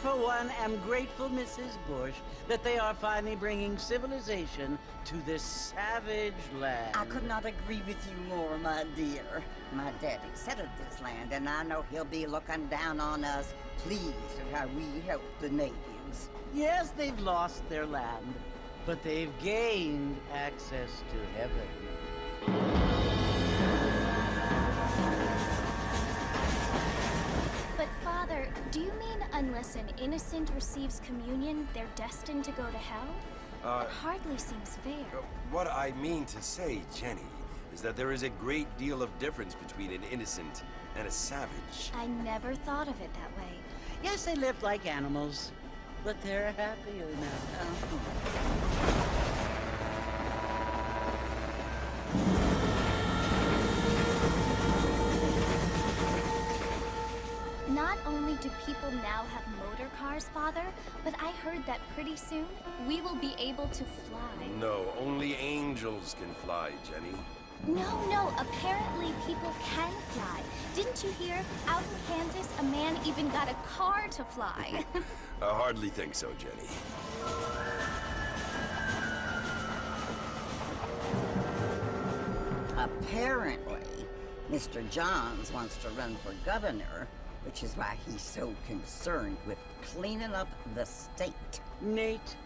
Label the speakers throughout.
Speaker 1: For one, am grateful, Mrs. Bush, that they are finally bringing civilization to this savage land.
Speaker 2: I could not agree with you more, my dear. My daddy settled this land, and I know he'll be looking down on us, pleased at how we help the natives.
Speaker 1: Yes, they've lost their land, but they've gained access to heaven.
Speaker 3: But Father, do you mean unless an innocent receives communion, they're destined to go to hell? It hardly seems fair.
Speaker 4: What I mean to say, Jenny, is that there is a great deal of difference between an innocent and a savage.
Speaker 3: I never thought of it that way.
Speaker 1: Yes, they lived like animals, but they're happier now.
Speaker 3: Not only do people now have motor cars, Father, but I heard that pretty soon we will be able to fly.
Speaker 4: No, only angels can fly, Jenny.
Speaker 3: No, apparently people can fly. Didn't you hear? Out in Kansas, a man even got a car to fly.
Speaker 4: I hardly think so, Jenny.
Speaker 2: Apparently, Mr. Johns wants to run for governor, which is why he's so concerned with cleaning up the state.
Speaker 1: Nate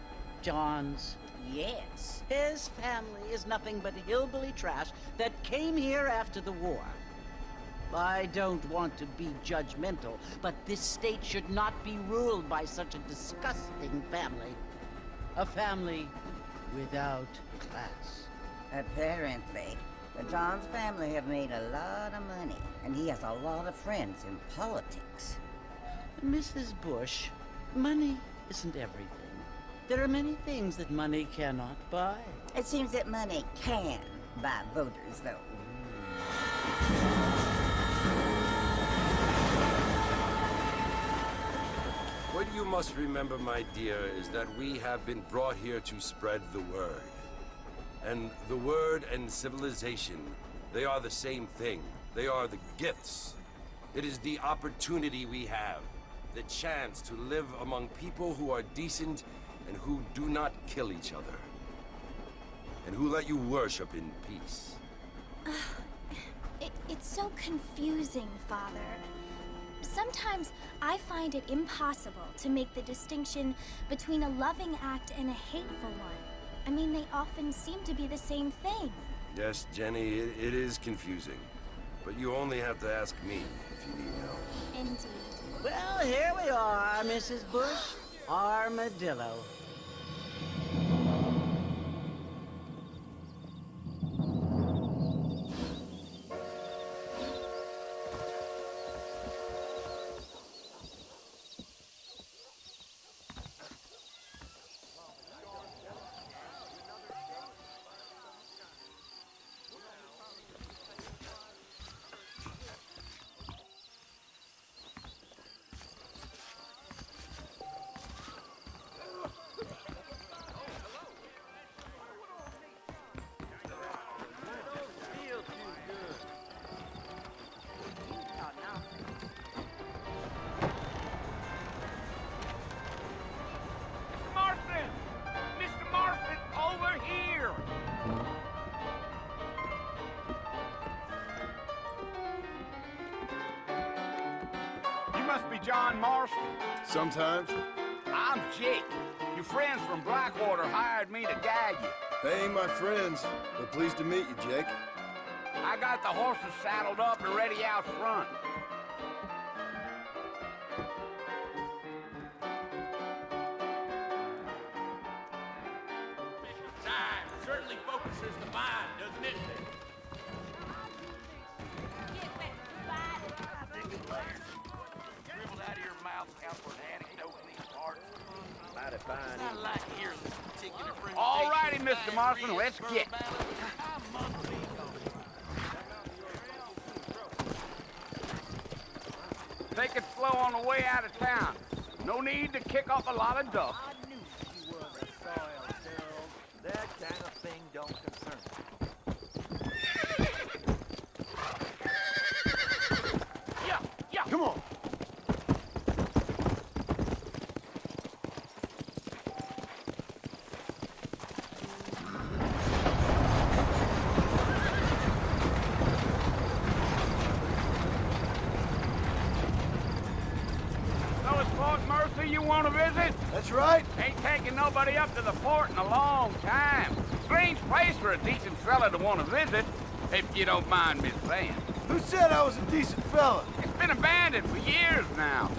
Speaker 1: Johns.
Speaker 2: Yes.
Speaker 1: His family is nothing but hillbilly trash that came here after the war. I don't want to be judgmental, but this state should not be ruled by such a disgusting family. A family without class.
Speaker 2: Apparently. The Johns family have made a lot of money, and he has a lot of friends in politics.
Speaker 1: Mrs. Bush, money isn't everything. There are many things that money cannot buy.
Speaker 2: It seems that money can buy voters, though.
Speaker 4: What you must remember, my dear, is that we have been brought here to spread the word. And the word and civilization, they are the same thing. They are the gifts. It is the opportunity we have, the chance to live among people who are decent and who do not kill each other. And who let you worship in peace.
Speaker 3: It's so confusing, Father. Sometimes I find it impossible to make the distinction between a loving act and a hateful one. I mean, they often seem to be the same thing.
Speaker 4: Yes, Jenny, it is confusing. But you only have to ask me if you need help.
Speaker 3: Indeed.
Speaker 1: Well, here we are, Mrs. Bush. Armadillo.
Speaker 5: Must be John Marston.
Speaker 6: Sometimes.
Speaker 5: I'm Jake. Your friends from Blackwater hired me to guide you.
Speaker 6: They ain't my friends, but pleased to meet you, Jake.
Speaker 5: I got the horses saddled up and ready out front.
Speaker 7: Time certainly focuses the mind, doesn't it? Dribbled out of your mouth, count for an anecdote in these parts. Mighty fine. I like hearing this particular presentation.
Speaker 5: All righty, Mr. Marston, let's get. Take it slow on the way out of town. No need to kick up a lot of dust.
Speaker 7: I knew you were the soil girl. That kind of thing don't concern me.
Speaker 5: Yeah.
Speaker 6: Come on.
Speaker 5: So it's Fort Mercy you want to visit?
Speaker 6: That's right.
Speaker 5: Ain't taking nobody up to the fort in a long time. Strange place for a decent fella to want to visit, if you don't mind me saying.
Speaker 6: Who said I was a decent fella?
Speaker 5: It's been abandoned for years now.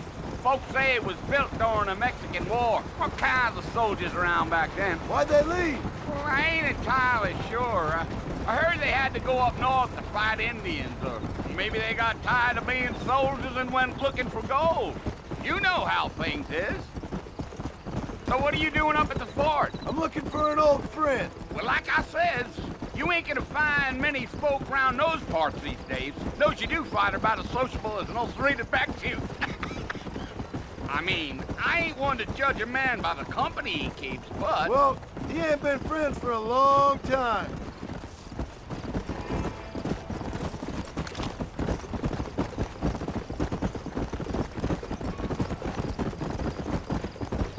Speaker 5: Folks say it was built during the Mexican War. What kinds of soldiers around back then?
Speaker 6: Why'd they leave?
Speaker 5: Well, I ain't entirely sure. I heard they had to go up north to fight Indians, or maybe they got tired of being soldiers and went looking for gold. You know how things is. So what are you doing up at the fort?
Speaker 6: I'm looking for an old friend.
Speaker 5: Well, like I says, you ain't gonna find many folk around those parts these days. Those you do find are about as sociable as an ulcerated back tooth. I mean, I ain't one to judge a man by the company he keeps, but...
Speaker 6: Well, he ain't been friends for a long time.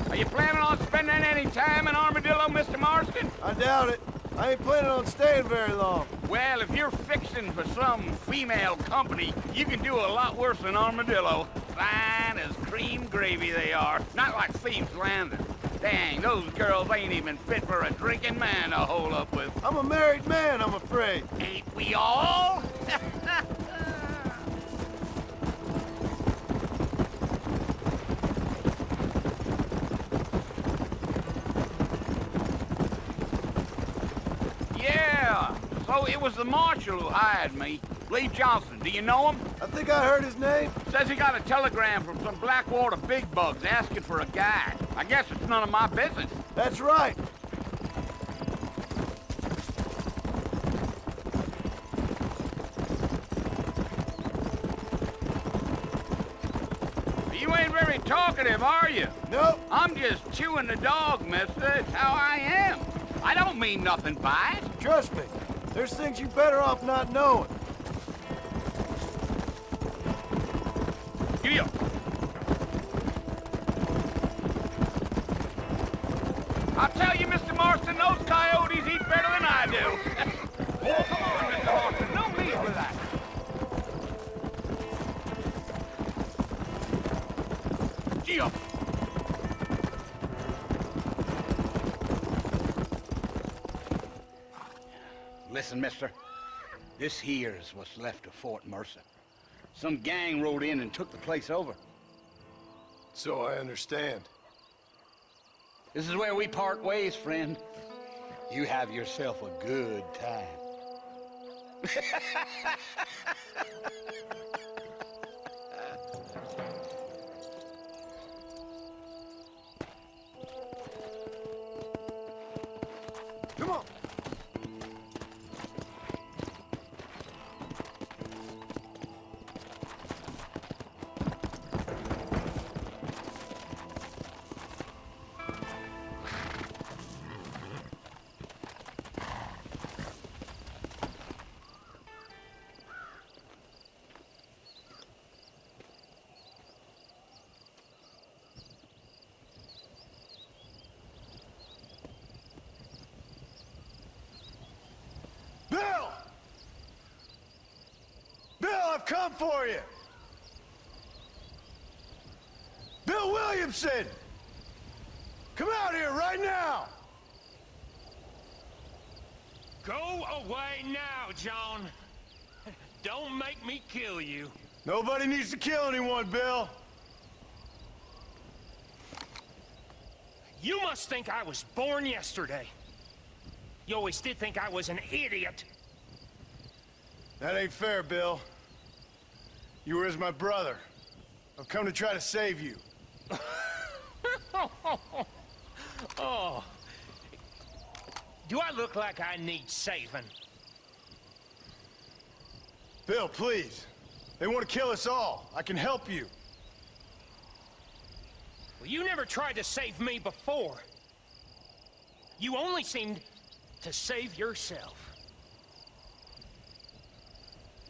Speaker 5: Are you planning on spending any time in Armadillo, Mr. Marston?
Speaker 6: I doubt it. I ain't planning on staying very long.
Speaker 5: Well, if you're fixing for some female company, you can do a lot worse than Armadillo. Fine as cream gravy they are. Not like Thieves Landing. Dang, those girls ain't even fit for a drinking man to hole up with.
Speaker 6: I'm a married man, I'm afraid.
Speaker 5: Ain't we all? Yeah, so it was the marshal who hired me. Lee Johnson, do you know him?
Speaker 6: I think I heard his name.
Speaker 5: Says he got a telegram from some Blackwater big bugs asking for a guide. I guess it's none of my business.
Speaker 6: That's right.
Speaker 5: You ain't very talkative, are you?
Speaker 6: Nope.
Speaker 5: I'm just chewing the dog, mister. It's how I am. I don't mean nothing by it.
Speaker 6: Trust me. There's things you better off not knowing.
Speaker 5: Giddy up. I'll tell you, Mr. Marston, those coyotes eat better than I do. Oh, come on, Mr. Marston. No need for that. you! Listen, mister. This here is what's left of Fort Mercer. Some gang rode in and took the place over.
Speaker 6: So I understand.
Speaker 5: This is where we part ways, friend. You have yourself a good time.
Speaker 6: Come on. Bill! Bill, I've come for you! Bill Williamson! Come out here right now!
Speaker 8: Go away now, John. Don't make me kill you.
Speaker 6: Nobody needs to kill anyone, Bill.
Speaker 8: You must think I was born yesterday. You always did think I was an idiot.
Speaker 6: That ain't fair, Bill. You were as my brother. I've come to try to save you.
Speaker 8: Oh. Do I look like I need saving?
Speaker 6: Bill, please. They want to kill us all. I can help you.
Speaker 8: Well, you never tried to save me before. You only seemed to save yourself.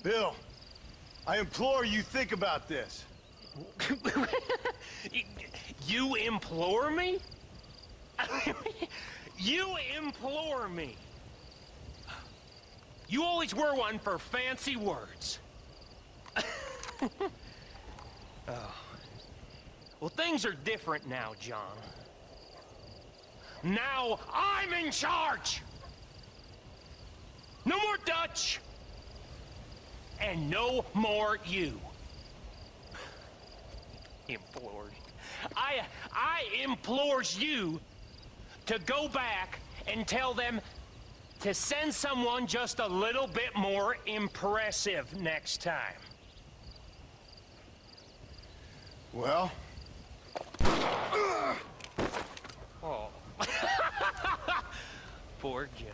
Speaker 6: Bill, I implore you think about this.
Speaker 8: You implore me? You implore me. You always were one for fancy words. Oh. Well, things are different now, John. Now I'm in charge! No more Dutch! And no more you. Implored. I implores you to go back and tell them to send someone just a little bit more impressive next time.
Speaker 6: Well?
Speaker 8: Oh. Poor John.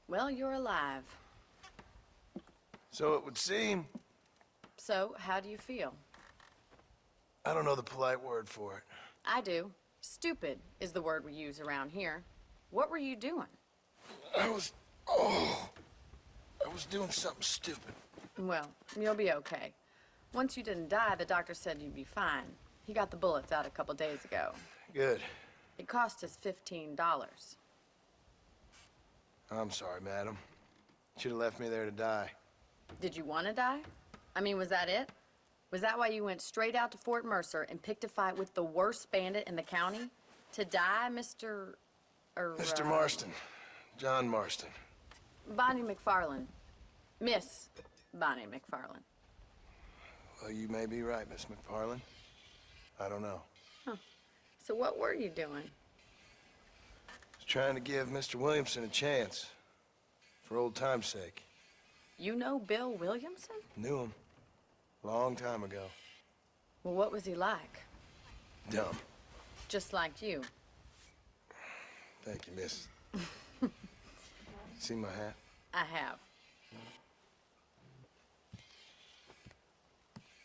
Speaker 9: Well, you're alive.
Speaker 6: So it would seem.
Speaker 9: So, how do you feel?
Speaker 6: I don't know the polite word for it.
Speaker 9: I do. Stupid is the word we use around here. What were you doing?
Speaker 6: I was doing something stupid.
Speaker 9: Well, you'll be okay. Once you didn't die, the doctor said you'd be fine. He got the bullets out a couple days ago.
Speaker 6: Good.
Speaker 9: It cost us $15.
Speaker 6: I'm sorry, madam. Should have left me there to die.
Speaker 9: Did you want to die? I mean, was that it? Was that why you went straight out to Fort Mercer and picked a fight with the worst bandit in the county? To die, Mr.
Speaker 6: Mr. Marston. John Marston.
Speaker 9: Bonnie McFarland. Miss Bonnie McFarland.
Speaker 6: Well, you may be right, Miss McFarland. I don't know.
Speaker 9: So what were you doing?
Speaker 6: Just trying to give Mr. Williamson a chance. For old time's sake.
Speaker 9: You know Bill Williamson?
Speaker 6: Knew him. Long time ago.
Speaker 9: Well, what was he like?
Speaker 6: Dumb.
Speaker 9: Just like you.
Speaker 6: Thank you, miss. See my hat?
Speaker 9: I have.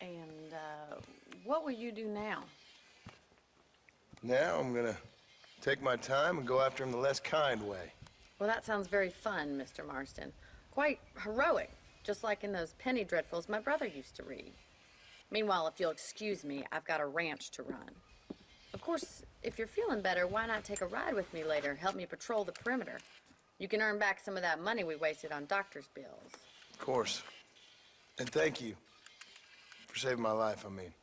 Speaker 9: And, what will you do now?
Speaker 6: Now I'm gonna take my time and go after him the less kind way.
Speaker 9: Well, that sounds very fun, Mr. Marston. Quite heroic, just like in those penny dreadfuls my brother used to read. Meanwhile, if you'll excuse me, I've got a ranch to run. Of course, if you're feeling better, why not take a ride with me later? Help me patrol the perimeter. You can earn back some of that money we wasted on doctor's bills.
Speaker 6: Of course. And thank you. For saving my life, I mean.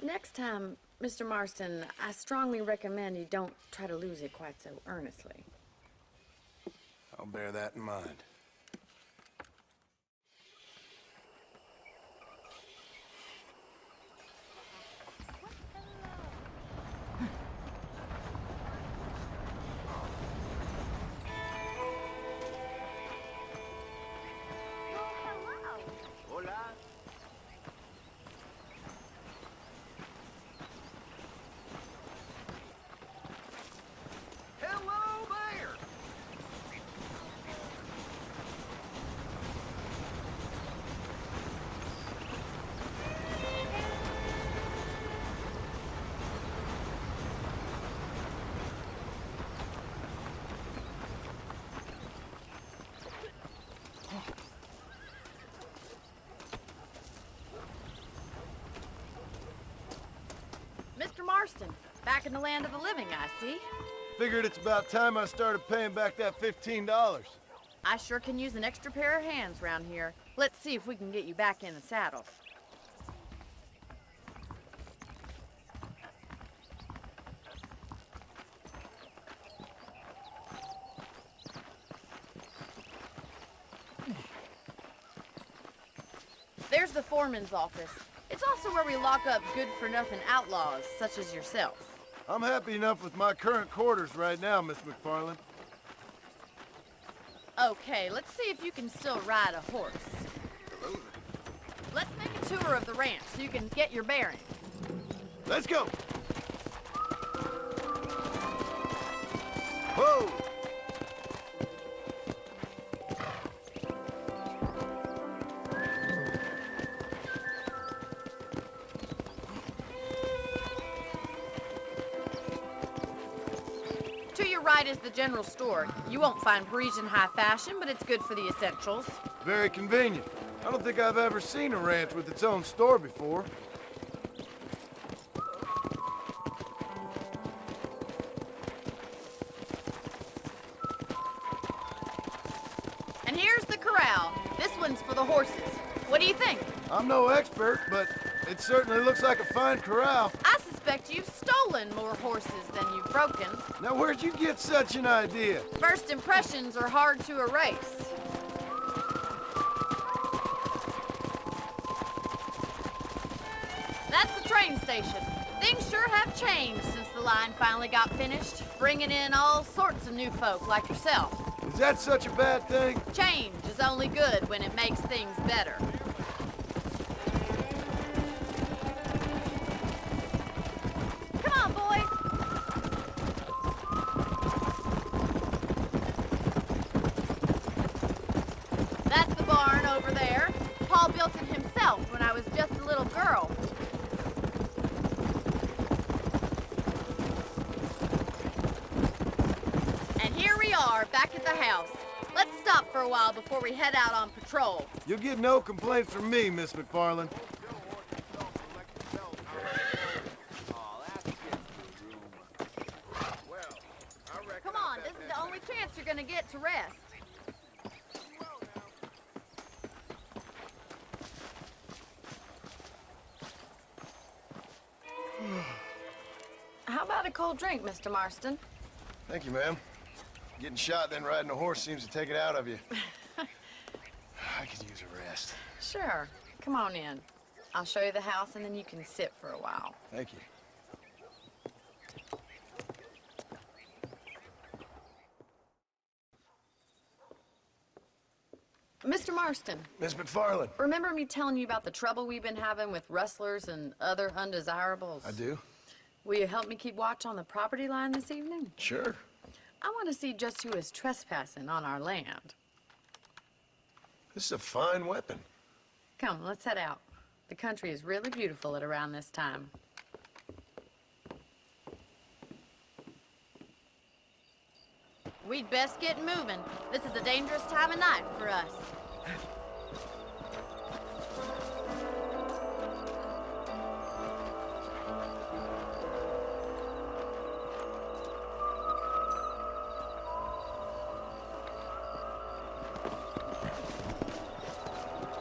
Speaker 9: Next time, Mr. Marston, I strongly recommend you don't try to lose it quite so earnestly.
Speaker 6: I'll bear that in mind.
Speaker 7: Hola. Hello there.
Speaker 9: Mr. Marston, back in the land of the living, I see.
Speaker 6: Figured it's about time I started paying back that $15.
Speaker 9: I sure can use an extra pair of hands round here. Let's see if we can get you back in the saddle. There's the foreman's office. It's also where we lock up good-for-nothing outlaws, such as yourself.
Speaker 6: I'm happy enough with my current quarters right now, Miss McFarland.
Speaker 9: Okay, let's see if you can still ride a horse. Let's make a tour of the ranch so you can get your bearings.
Speaker 6: Let's go! Whoa!
Speaker 9: To your right is the general store. You won't find Parisian high fashion, but it's good for the essentials.
Speaker 6: Very convenient. I don't think I've ever seen a ranch with its own store before.
Speaker 9: And here's the corral. This one's for the horses. What do you think?
Speaker 6: I'm no expert, but it certainly looks like a fine corral.
Speaker 9: I suspect you've stolen more horses than you've broken.
Speaker 6: Now, where'd you get such an idea?
Speaker 9: First impressions are hard to erase. That's the train station. Things sure have changed since the line finally got finished, bringing in all sorts of new folk like yourself.
Speaker 6: Is that such a bad thing?
Speaker 9: Change is only good when it makes things better. Come on, boy. That's the barn over there. Paul built it himself when I was just a little girl. And here we are, back at the house. Let's stop for a while before we head out on patrol.
Speaker 6: You'll get no complaints from me, Miss McFarland.
Speaker 9: Come on, this is the only chance you're gonna get to rest. How about a cold drink, Mr. Marston?
Speaker 6: Thank you, ma'am. Getting shot, then riding a horse seems to take it out of you. I could use a rest.
Speaker 9: Sure. Come on in. I'll show you the house and then you can sit for a while.
Speaker 6: Thank you.
Speaker 9: Mr. Marston,
Speaker 6: Miss McFarland.
Speaker 9: remember me telling you about the trouble we've been having with rustlers and other undesirables?
Speaker 6: I do?
Speaker 9: Will you help me keep watch on the property line this evening?
Speaker 6: Sure.
Speaker 9: I want to see just who is trespassing on our land.
Speaker 6: This is a fine weapon.
Speaker 9: Come, let's head out. The country is really beautiful at around this time. We'd best get moving. This is a dangerous time of night for us.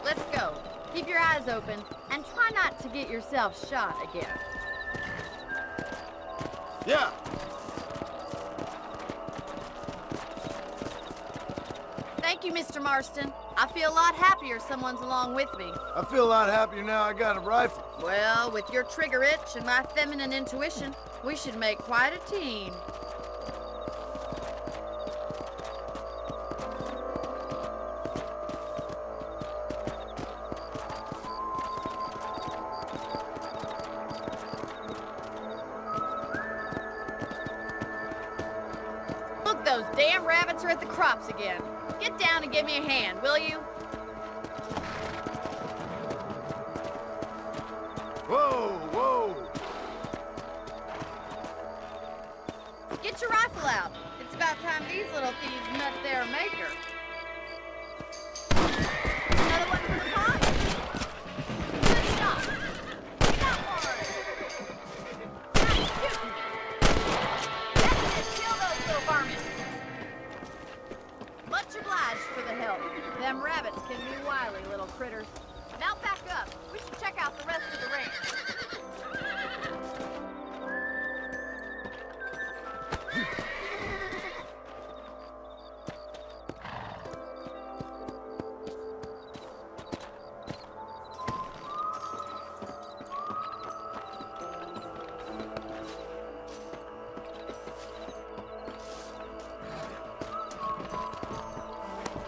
Speaker 9: Let's go. Keep your eyes open and try not to get yourself shot again.
Speaker 6: Yeah.
Speaker 9: Thank you, Mr. Marston. I feel a lot happier someone's along with me.
Speaker 6: I feel a lot happier now I got a rifle.
Speaker 9: Well, with your trigger itch and my feminine intuition, we should make quite a team. Look, those damn rabbits are at the crops again. Get down and give me a hand, will you?
Speaker 6: Whoa, whoa.
Speaker 9: Get your rifle out. It's about time these little thieves met their maker. Another one for the pot? Good shot. Got one. Nice shooting. That's it. Kill those little varmints. Much obliged for the help. Them rabbits can be wily little critters. Mount back up. We should check out the rest of the range.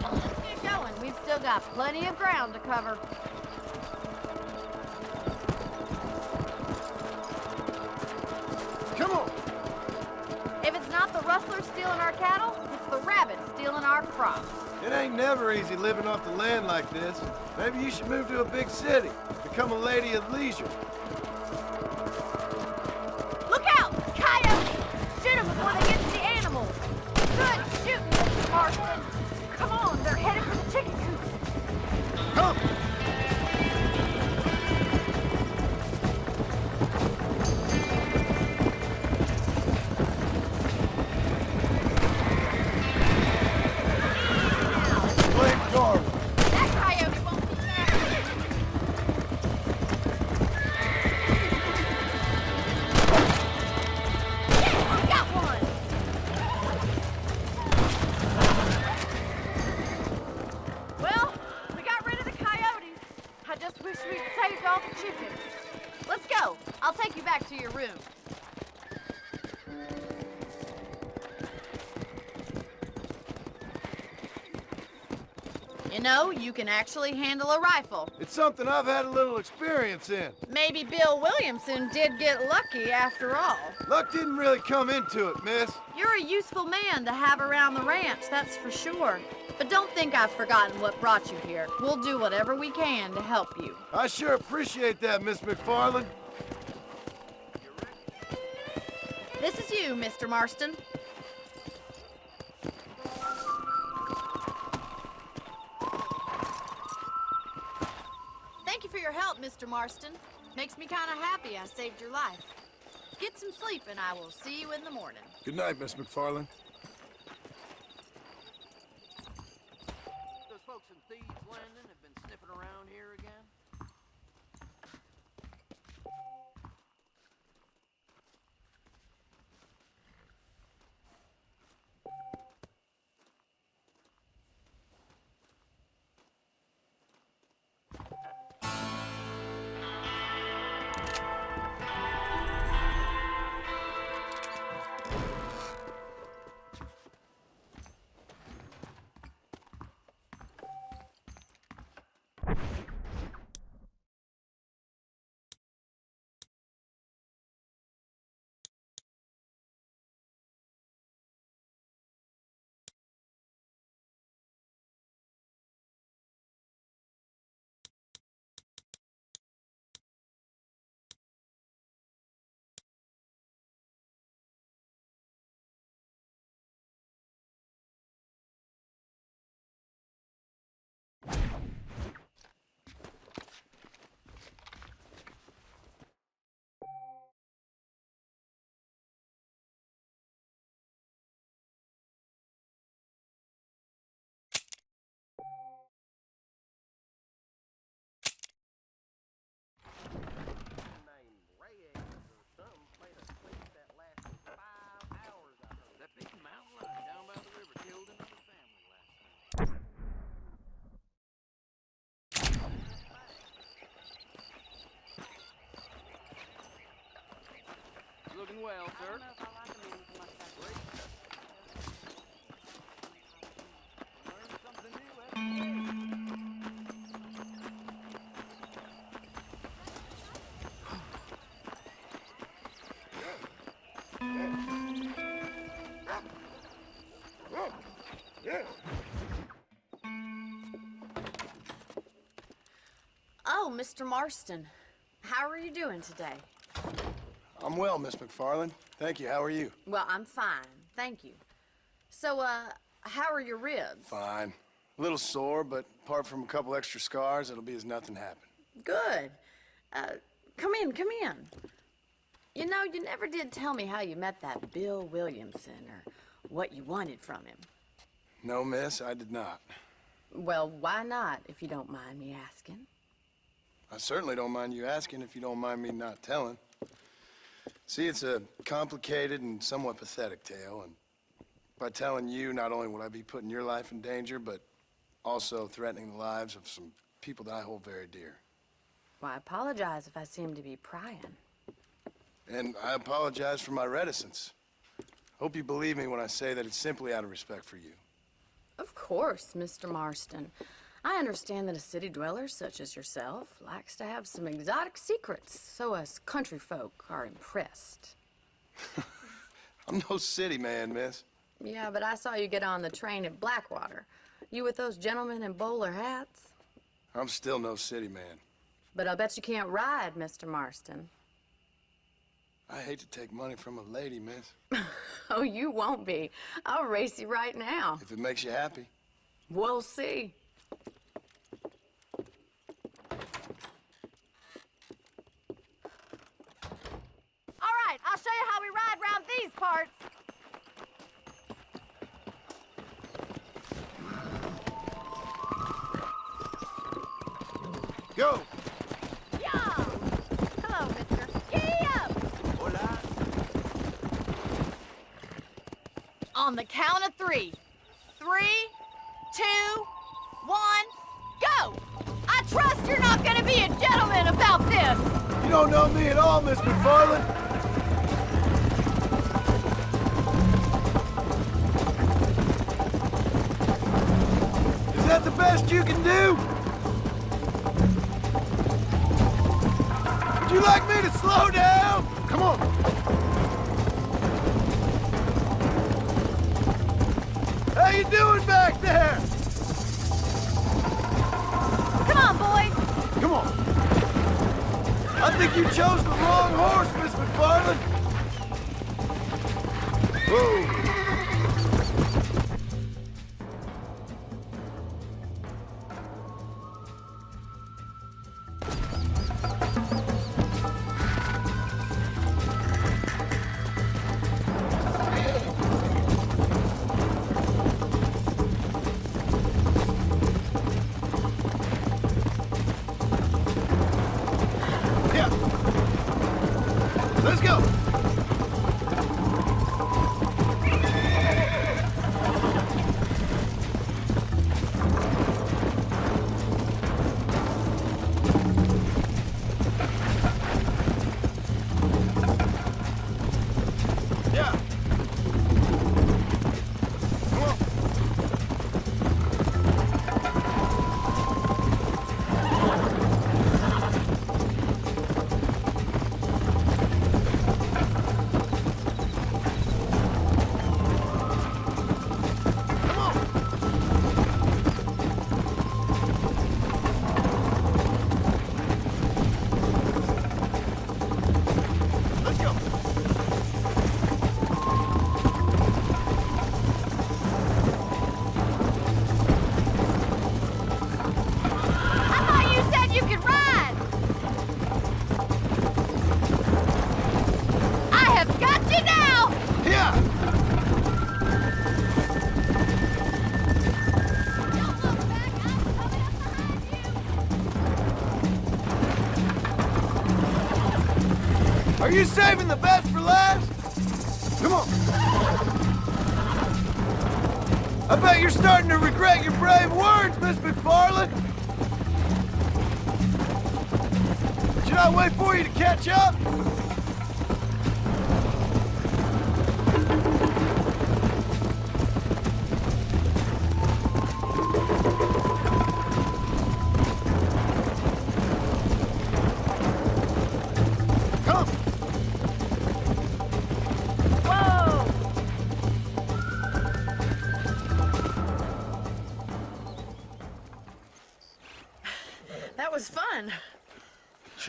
Speaker 9: Let's get going. We've still got plenty of ground to cover.
Speaker 6: Come on.
Speaker 9: If it's not the rustlers stealing our cattle, it's the rabbits stealing our crops.
Speaker 6: It ain't never easy living off the land like this. Maybe you should move to a big city. Become a lady of leisure.
Speaker 9: Look out! Coyotes! Shoot them before they get to the animals. Good shooting, Mr. Marston. Come on, they're headed for the chicken coop.
Speaker 6: Come! Blake Darwin.
Speaker 9: That coyote won't be fast. Yes, we got one! Well, we got rid of the coyotes. I just wish we'd saved all the chickens. Let's go. I'll take you back to your room. You know, you can actually handle a rifle.
Speaker 6: It's something I've had a little experience in.
Speaker 9: Maybe Bill Williamson did get lucky after all.
Speaker 6: Luck didn't really come into it, miss.
Speaker 9: You're a useful man to have around the ranch, that's for sure. But don't think I've forgotten what brought you here. We'll do whatever we can to help you.
Speaker 6: I sure appreciate that, Miss McFarland.
Speaker 9: This is you, Mr. Marston. Thank you for your help, Mr. Marston. Makes me kind of happy I saved your life. Get some sleep and I will see you in the morning.
Speaker 6: Good night, Miss McFarland.
Speaker 7: Those folks in Thieves Landing have been sniffing around here again. well, sir. Learn something new every day.
Speaker 9: Oh, Mr. Marston. How are you doing today?
Speaker 6: I'm well, Miss McFarland. Thank you. How are you?
Speaker 9: Well, I'm fine. Thank you. So, how are your ribs?
Speaker 6: Fine. A little sore, but apart from a couple extra scars, it'll be as nothing happened.
Speaker 9: Good. Come in, come in. You know, you never did tell me how you met that Bill Williamson or what you wanted from him.
Speaker 6: No, miss, I did not.
Speaker 9: Well, why not, if you don't mind me asking?
Speaker 6: I certainly don't mind you asking if you don't mind me not telling. See, it's a complicated and somewhat pathetic tale, and by telling you, not only will I be putting your life in danger, but also threatening the lives of some people that I hold very dear.
Speaker 9: Well, I apologize if I seem to be prying.
Speaker 6: And I apologize for my reticence. Hope you believe me when I say that it's simply out of respect for you.
Speaker 9: Of course, Mr. Marston. I understand that a city dweller such as yourself likes to have some exotic secrets, so us country folk are impressed.
Speaker 6: I'm no city man, miss.
Speaker 9: Yeah, but I saw you get on the train at Blackwater. You with those gentlemen in bowler hats?
Speaker 6: I'm still no city man.
Speaker 9: But I'll bet you can't ride, Mr. Marston.
Speaker 6: I hate to take money from a lady, miss.
Speaker 9: Oh, you won't be. I'll race you right now.
Speaker 6: If it makes you happy.
Speaker 9: We'll see.
Speaker 10: All right, I'll show you how we ride round these parts.
Speaker 6: Go!
Speaker 10: Yeah! Hello, mister. Giddy up!
Speaker 7: Hola.
Speaker 10: On the count of 3. 3, 2, 1, go! I trust you're not gonna be a gentleman about this!
Speaker 6: You don't know me at all, Miss McFarland. Is that the best you can do? Would you like me to slow down? Come on. How you doing back there?
Speaker 10: Come on, boy!
Speaker 6: Come on. I think you chose the wrong horse, Miss McFarland. Whoa. Yeah. Let's go. Yeah. Come on. Come on. Let's go.
Speaker 10: I thought you said you could ride! I have got you now!
Speaker 6: Yeah.
Speaker 10: Don't look back, I'm coming up behind you!
Speaker 6: Are you saving the best for last? Come on. I bet you're starting to regret your brave words, Miss McFarland. Should I wait for you to catch up?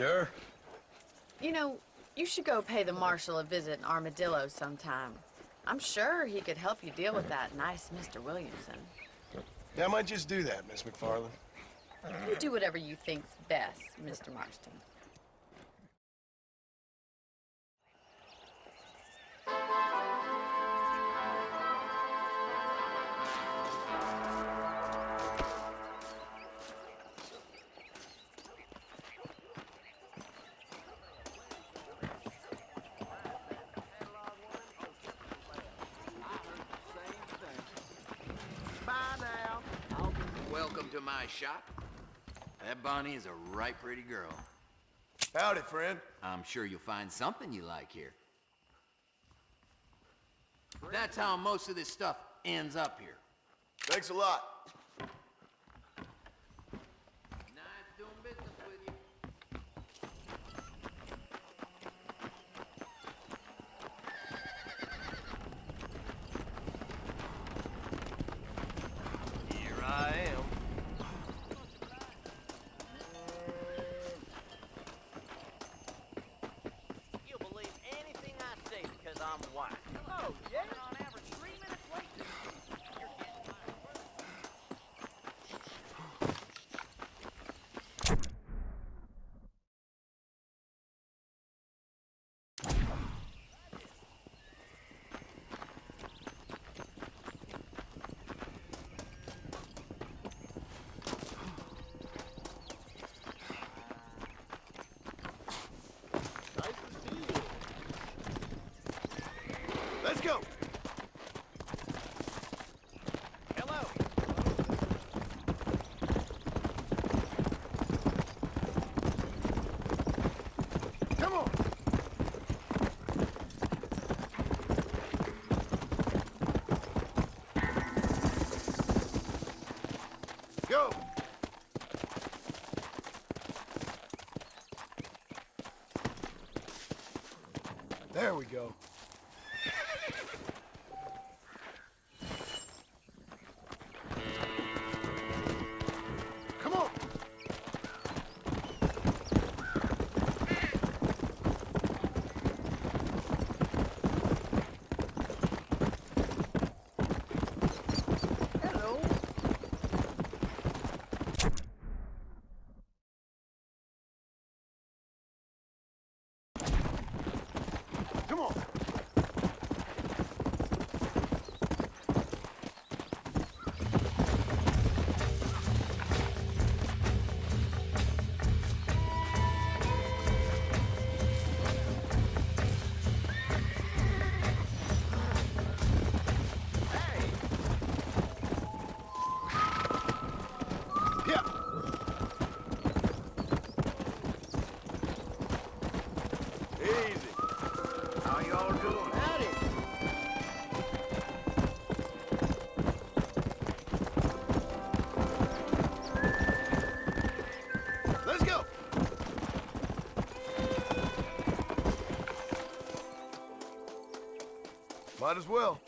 Speaker 6: Sure.
Speaker 9: You know, you should go pay the marshal a visit in Armadillo sometime. I'm sure he could help you deal with that nice Mr. Williamson.
Speaker 6: Yeah, I might just do that, Miss McFarland.
Speaker 9: You do whatever you think's best, Mr. Marston.
Speaker 11: Welcome to my shop. That Bonnie is a right pretty girl.
Speaker 6: Howdy, friend.
Speaker 11: I'm sure you'll find something you like here. That's how most of this stuff ends up here.
Speaker 6: Thanks a lot.
Speaker 11: Nice doing business with you.
Speaker 7: Here I am. You'll believe anything I say because I'm white. Hello, yeah. On average, 3 minutes late this week. You're getting
Speaker 6: Let's go.
Speaker 7: Hello.
Speaker 6: Come on. Go. There we go. Come on.
Speaker 7: Hello.
Speaker 6: Come on. Yeah.
Speaker 7: Easy. How y'all doing? Howdy.
Speaker 6: Let's go. Might as well.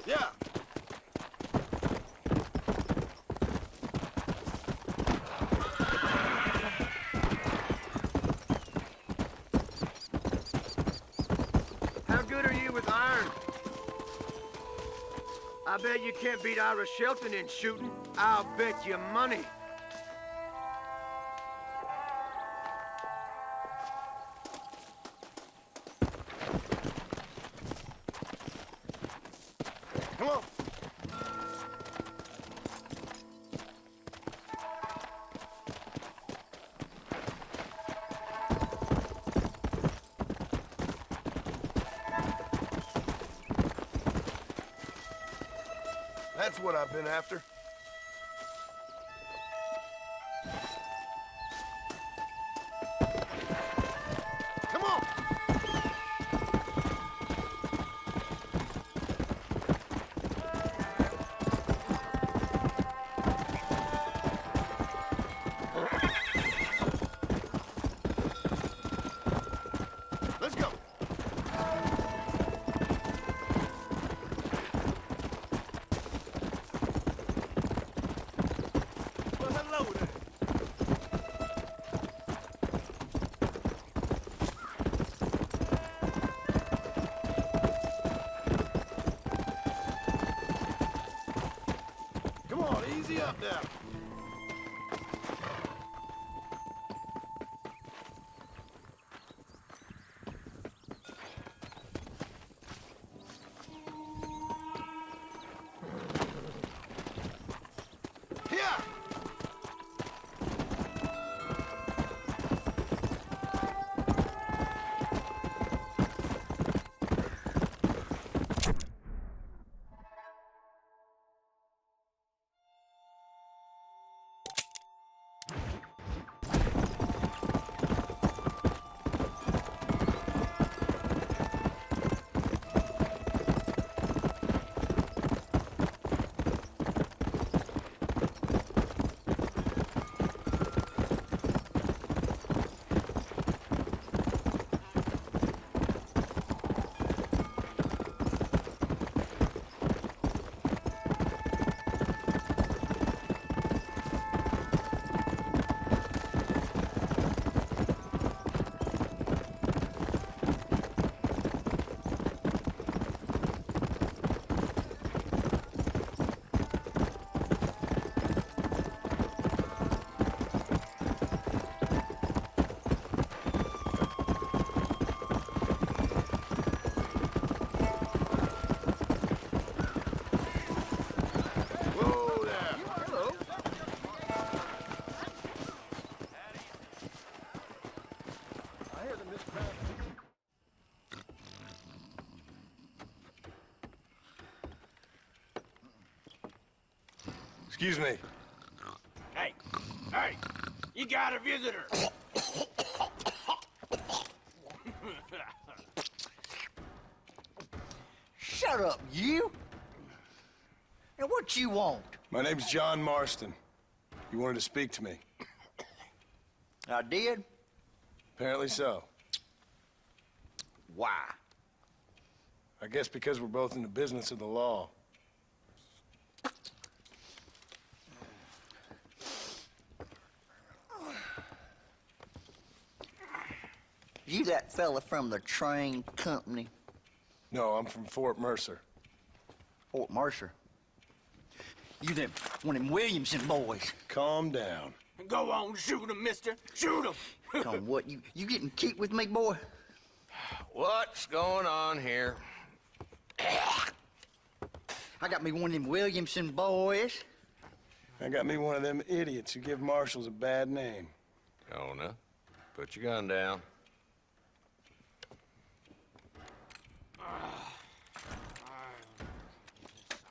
Speaker 6: Yeah.
Speaker 7: How good are you with iron? I bet you can't beat Ira Shelton in shooting. I'll bet you money.
Speaker 6: Come on. That's what I've been after. Come on. Let's go. on, easy up now. Here! Excuse me.
Speaker 7: Hey, hey, you got a visitor.
Speaker 12: Shut up, you! And what you want?
Speaker 6: My name's John Marston. You wanted to speak to me.
Speaker 12: I did?
Speaker 6: Apparently so.
Speaker 12: Why?
Speaker 6: I guess because we're both in the business of the law.
Speaker 12: You that fella from the train company?
Speaker 6: No, I'm from Fort Mercer.
Speaker 12: Fort Mercer? You them, one of them Williamson boys.
Speaker 6: Calm down.
Speaker 7: Go on, shoot him, mister. Shoot him.
Speaker 12: Come on, what, you getting keep with me, boy?
Speaker 11: What's going on here?
Speaker 12: I got me one of them Williamson boys.
Speaker 6: I got me one of them idiots who give marshals a bad name.
Speaker 11: Jonah, put your gun down.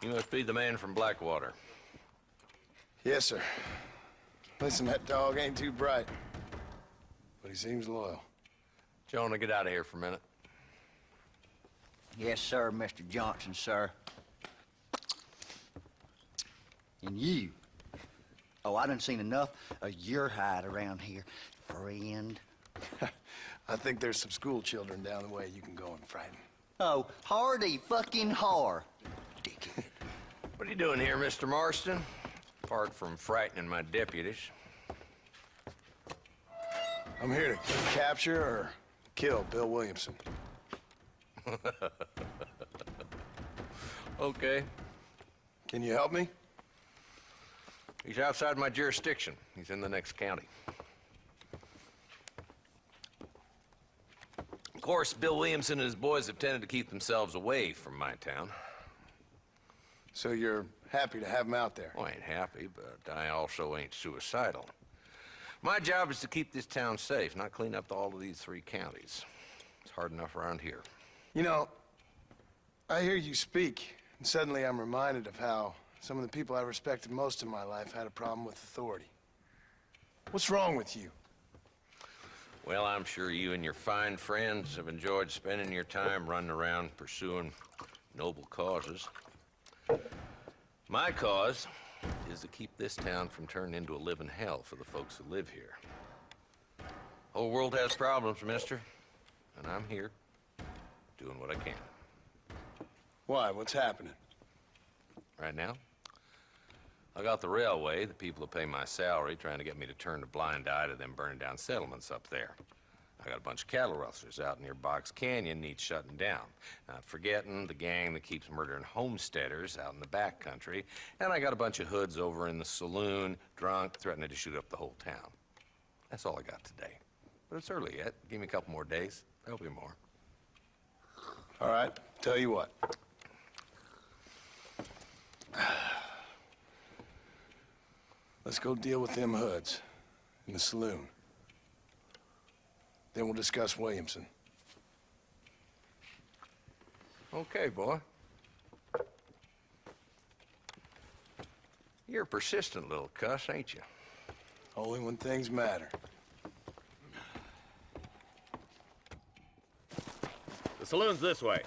Speaker 11: You must be the man from Blackwater.
Speaker 6: Yes, sir. Listen, that dog ain't too bright, but he seems loyal.
Speaker 11: Jonah, get out of here for a minute.
Speaker 12: Yes, sir, Mr. Johnson, sir. And you. Oh, I done seen enough of your hide around here, friend.
Speaker 6: I think there's some school children down the way you can go and frighten.
Speaker 12: Oh, hardy fucking har. Dickhead.
Speaker 11: What are you doing here, Mr. Marston? Apart from frightening my deputies.
Speaker 6: I'm here to capture or kill Bill Williamson.
Speaker 11: Okay.
Speaker 6: Can you help me?
Speaker 11: He's outside my jurisdiction. He's in the next county. Of course, Bill Williamson and his boys have tended to keep themselves away from my town.
Speaker 6: So you're happy to have him out there?
Speaker 11: Well, I ain't happy, but I also ain't suicidal. My job is to keep this town safe, not clean up all of these 3 counties. It's hard enough around here.
Speaker 6: You know, I hear you speak, and suddenly I'm reminded of how some of the people I respected most in my life had a problem with authority. What's wrong with you?
Speaker 11: Well, I'm sure you and your fine friends have enjoyed spending your time running around pursuing noble causes. My cause is to keep this town from turning into a living hell for the folks who live here. Whole world has problems, mister, and I'm here doing what I can.
Speaker 6: Why? What's happening?
Speaker 11: Right now, I got the railway, the people who pay my salary, trying to get me to turn a blind eye to them burning down settlements up there. I got a bunch of cattle rustlers out near Box Canyon needs shutting down. Not forgetting the gang that keeps murdering homesteaders out in the back country. And I got a bunch of hoods over in the saloon, drunk, threatening to shoot up the whole town. That's all I got today. But it's early yet. Give me a couple more days. There'll be more.
Speaker 6: All right, tell you what. Let's go deal with them hoods in the saloon. Then we'll discuss Williamson.
Speaker 11: Okay, boy. You're a persistent little cuss, ain't you?
Speaker 6: Only when things matter.
Speaker 5: The saloon's this way.